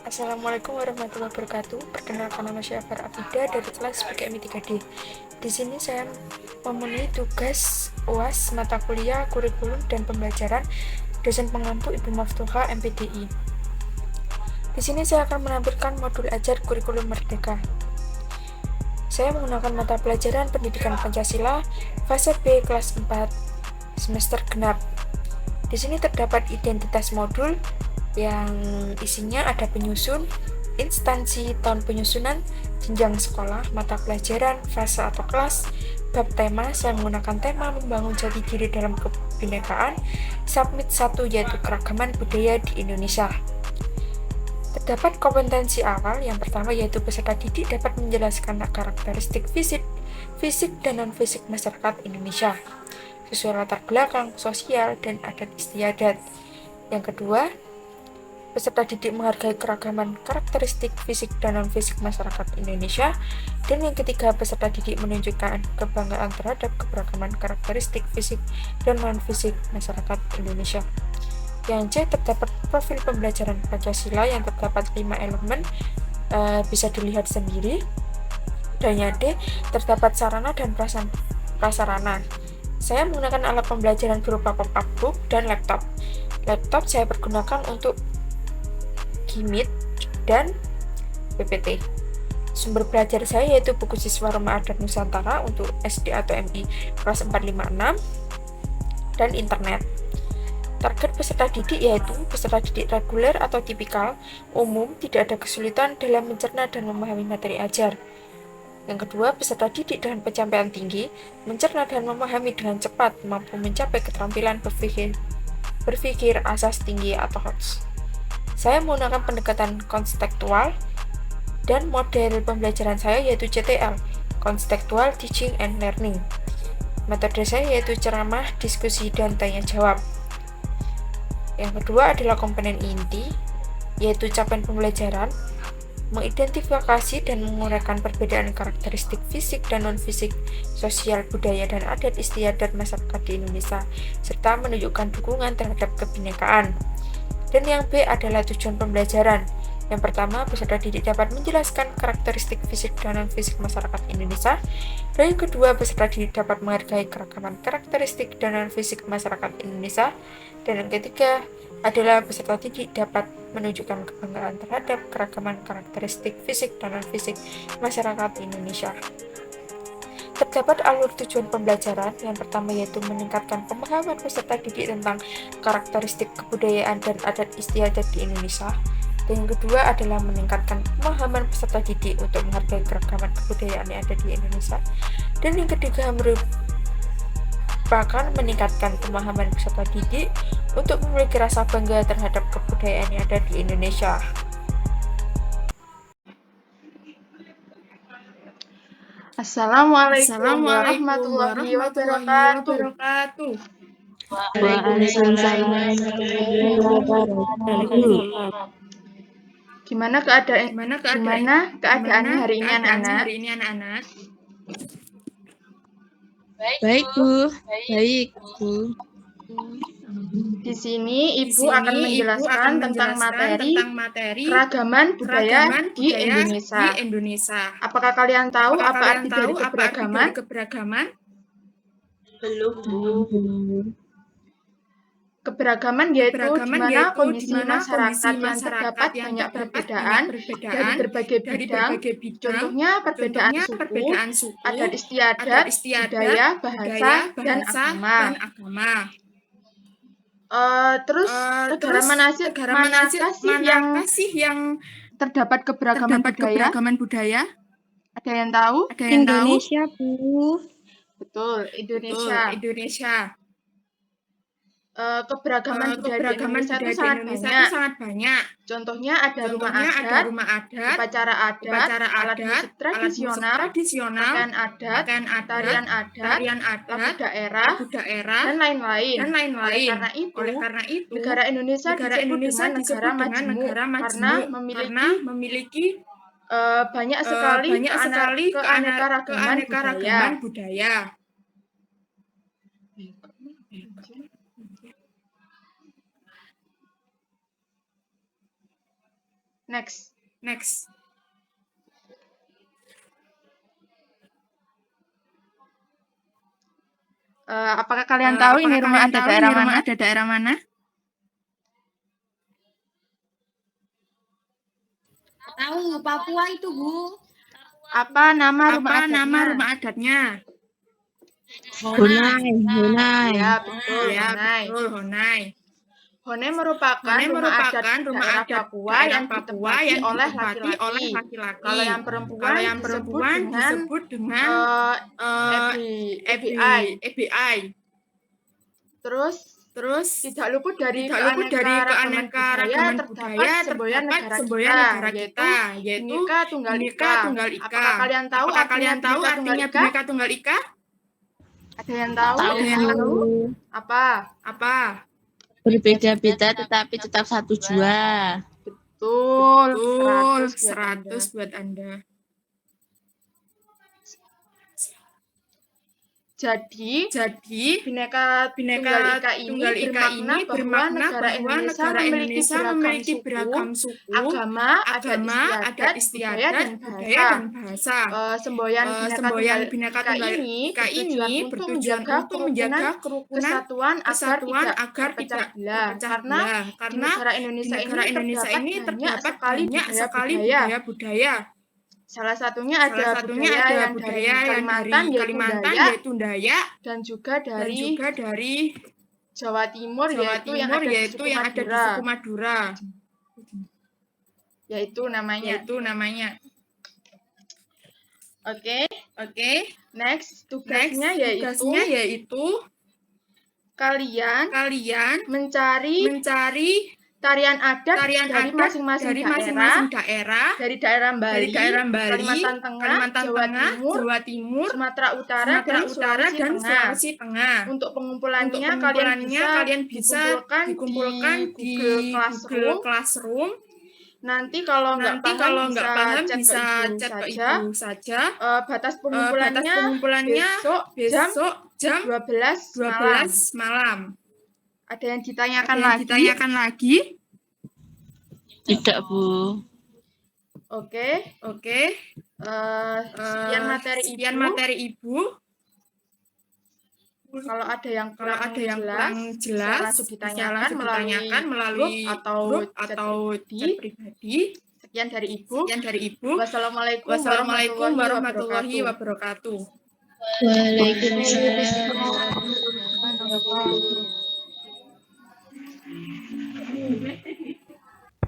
Assalamualaikum warahmatullahi wabarakatuh. Perkenalkan, nama saya Farah Abida dari kelas PKMI 3D. Di sini saya memenuhi tugas UAS mata kuliah kurikulum dan pembelajaran dosen pengampu Ibu Maftuha MPDI. Di sini saya akan menampilkan modul ajar kurikulum merdeka. Saya menggunakan mata pelajaran pendidikan Pancasila fase B kelas 4 semester genap. Di sini terdapat identitas modul yang isinya ada penyusun, instansi, tahun penyusunan, jenjang sekolah, mata pelajaran, fase atau kelas, bab tema. Saya menggunakan tema membangun jati diri dalam kebinekaan, submit 1 yaitu keragaman budaya di Indonesia. Terdapat kompetensi awal, yang pertama yaitu peserta didik dapat menjelaskan karakteristik fisik dan non-fisik masyarakat Indonesia sesuai latar belakang, sosial, dan adat istiadat. Yang kedua, peserta didik menghargai keragaman karakteristik fisik dan non-fisik masyarakat Indonesia. Dan yang ketiga, peserta didik menunjukkan kebanggaan terhadap keberagaman karakteristik fisik dan non-fisik masyarakat Indonesia. Yang C, terdapat profil pembelajaran Pancasila yang terdapat 5 elemen, bisa dilihat sendiri. Dan yang D, terdapat sarana dan prasarana. Saya menggunakan alat pembelajaran berupa pop-up book dan laptop. Laptop saya pergunakan untuk Gimit dan PPT. Sumber belajar saya yaitu buku siswa Roma Adat Nusantara untuk SD atau MI kelas 456 dan internet. Target peserta didik yaitu peserta didik reguler atau tipikal, umum, tidak ada kesulitan dalam mencerna dan memahami materi ajar. Yang kedua, peserta didik dengan pencapaian tinggi, mencerna dan memahami dengan cepat, mampu mencapai keterampilan berpikir asas tinggi atau HOTS. Saya menggunakan pendekatan konstekstual dan model pembelajaran saya yaitu CTL, Contextual Teaching and Learning. Metode saya yaitu ceramah, diskusi, dan tanya jawab. Yang kedua adalah komponen inti, yaitu capaian pembelajaran, mengidentifikasi dan menguraikan perbedaan karakteristik fisik dan non-fisik, sosial, budaya, dan adat istiadat masyarakat di Indonesia, serta menunjukkan dukungan terhadap kebinekaan. Dan yang B adalah tujuan pembelajaran. Yang pertama, peserta didik dapat menjelaskan karakteristik fisik dan non-fisik masyarakat Indonesia. Dan yang kedua, peserta didik dapat menghargai keragaman karakteristik dan non-fisik masyarakat Indonesia. Dan yang ketiga adalah peserta didik dapat menunjukkan kebanggaan terhadap keragaman karakteristik fisik dan non-fisik masyarakat Indonesia. Terdapat alur tujuan pembelajaran. Yang pertama yaitu meningkatkan pemahaman peserta didik tentang karakteristik kebudayaan dan adat istiadat di Indonesia. Dan yang kedua adalah meningkatkan pemahaman peserta didik untuk menghargai keragaman kebudayaan yang ada di Indonesia. Dan yang ketiga merupakan meningkatkan pemahaman peserta didik untuk memiliki rasa bangga terhadap kebudayaan yang ada di Indonesia. Assalamualaikum warahmatullahi wabarakatuh. Waalaikumsalam warahmatullahi wabarakatuh. Gimana keadaannya hari ini anak-anak? Baik, Bu. Baik, Bu. Di sini Ibu akan menjelaskan tentang materi keragaman budaya di Indonesia. Apakah kalian tahu apa arti dari keberagaman? Belum, Bu. Keberagaman yaitu di mana kondisi masyarakat yang terdapat banyak perbedaan dari berbagai bidang, contohnya perbedaan suku, adat istiadat, budaya, bahasa, dan agama. Terus negara manakah sih yang terdapat keberagaman budaya? Ada yang tahu? Indonesia, Bu. Betul, Indonesia. Keberagaman budaya di Indonesia itu sangat banyak. Contohnya ada rumah adat, upacara adat, alat musik tradisional, pakaian adat, tarian adat, lagu daerah, dan lain-lain. Oleh karena itu, negara Indonesia disebut dengan negara majemuk karena memiliki banyak sekali keanekaragaman budaya. Next. Apakah kalian tahu ini rumah ada daerah mana? Tahu, Papua itu, Bu. Apa nama rumah adatnya? Honai. Ya, betul, Honai. Honai merupakan rumah adat Papua yang ditempati oleh laki-laki. Kalau yang perempuan disebut dengan FBI. Terus tidak luput dari keanekaragaman budaya terdapat semboyan negara kita, yaitu Bhinneka Tunggal Ika. Apakah kalian tahu artinya Bhinneka Tunggal Ika? Ada yang tahu? Apa? Berbeda-beda tetapi tetap satu jua. Betul, 100 buat Anda. Jadi Bhinneka Tunggal Ika ini bermakna bahwa negara Indonesia memiliki beragam suku, agama, adat istiadat, budaya, dan bahasa. Semboyan Bhinneka Tunggal Ika ini bertujuan untuk menjaga kerukunan kesatuan agar tidak berpecah belah. Karena di negara Indonesia ini terdapat banyak sekali budaya. Salah satunya ada budaya yang dari Kalimantan yaitu Dayak, dan juga dari Jawa Timur yaitu yang ada di suku Madura. Yaitu namanya. Oke. Next, tugasnya yaitu kalian mencari tarian adat dari masing-masing daerah, dari daerah Bali, Kalimantan Tengah, Jawa Timur, Sumatera Utara, dan Sulawesi Tengah. Untuk pengumpulannya kalian bisa dikumpulkan di Google Classroom. Nanti kalau nggak paham bisa chat ke ibu saja. Batas pengumpulannya besok jam 12 malam. Ada yang ditanyakan lagi? Tidak, Bu. Oke. Sekian materi Ibu. Kalau ada yang kurang jelas, bisa langsung ditanyakan melalui grup atau chat pribadi. Sekian dari Ibu. Wassalamualaikum warahmatullahi wabarakatuh. Waalaikumsalam.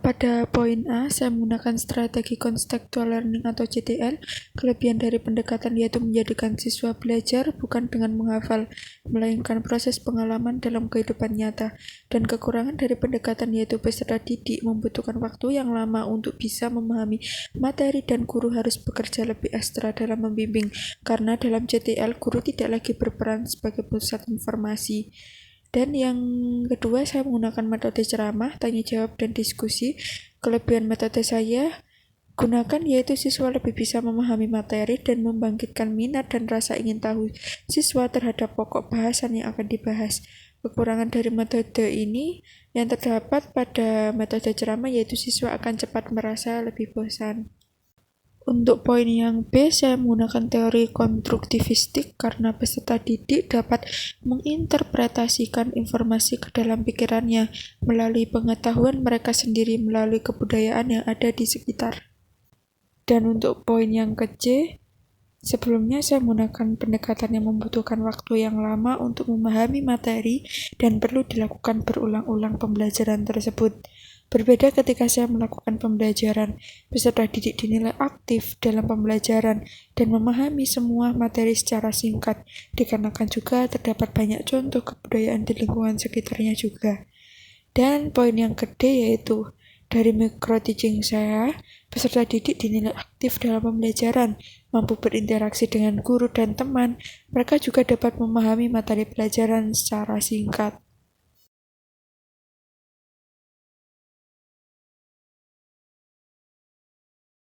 Pada poin A, saya menggunakan strategi contextual learning atau CTL. Kelebihan dari pendekatan yaitu menjadikan siswa belajar bukan dengan menghafal, melainkan proses pengalaman dalam kehidupan nyata. Dan kekurangan dari pendekatan yaitu peserta didik membutuhkan waktu yang lama untuk bisa memahami materi dan guru harus bekerja lebih ekstra dalam membimbing, karena dalam CTL guru tidak lagi berperan sebagai pusat informasi. Dan yang kedua, saya menggunakan metode ceramah, tanya jawab, dan diskusi. Kelebihan metode saya gunakan yaitu siswa lebih bisa memahami materi dan membangkitkan minat dan rasa ingin tahu siswa terhadap pokok bahasan yang akan dibahas. Kekurangan dari metode ini yang terdapat pada metode ceramah yaitu siswa akan cepat merasa lebih bosan. Untuk poin yang B, saya menggunakan teori konstruktivistik karena peserta didik dapat menginterpretasikan informasi ke dalam pikirannya melalui pengetahuan mereka sendiri melalui kebudayaan yang ada di sekitar. Dan untuk poin yang ke-C, sebelumnya saya menggunakan pendekatan yang membutuhkan waktu yang lama untuk memahami materi dan perlu dilakukan berulang-ulang pembelajaran tersebut. Berbeda ketika saya melakukan pembelajaran, peserta didik dinilai aktif dalam pembelajaran dan memahami semua materi secara singkat, dikarenakan juga terdapat banyak contoh kebudayaan di lingkungan sekitarnya juga. Dan poin yang kedua yaitu, dari micro teaching saya, peserta didik dinilai aktif dalam pembelajaran, mampu berinteraksi dengan guru dan teman, mereka juga dapat memahami materi pelajaran secara singkat.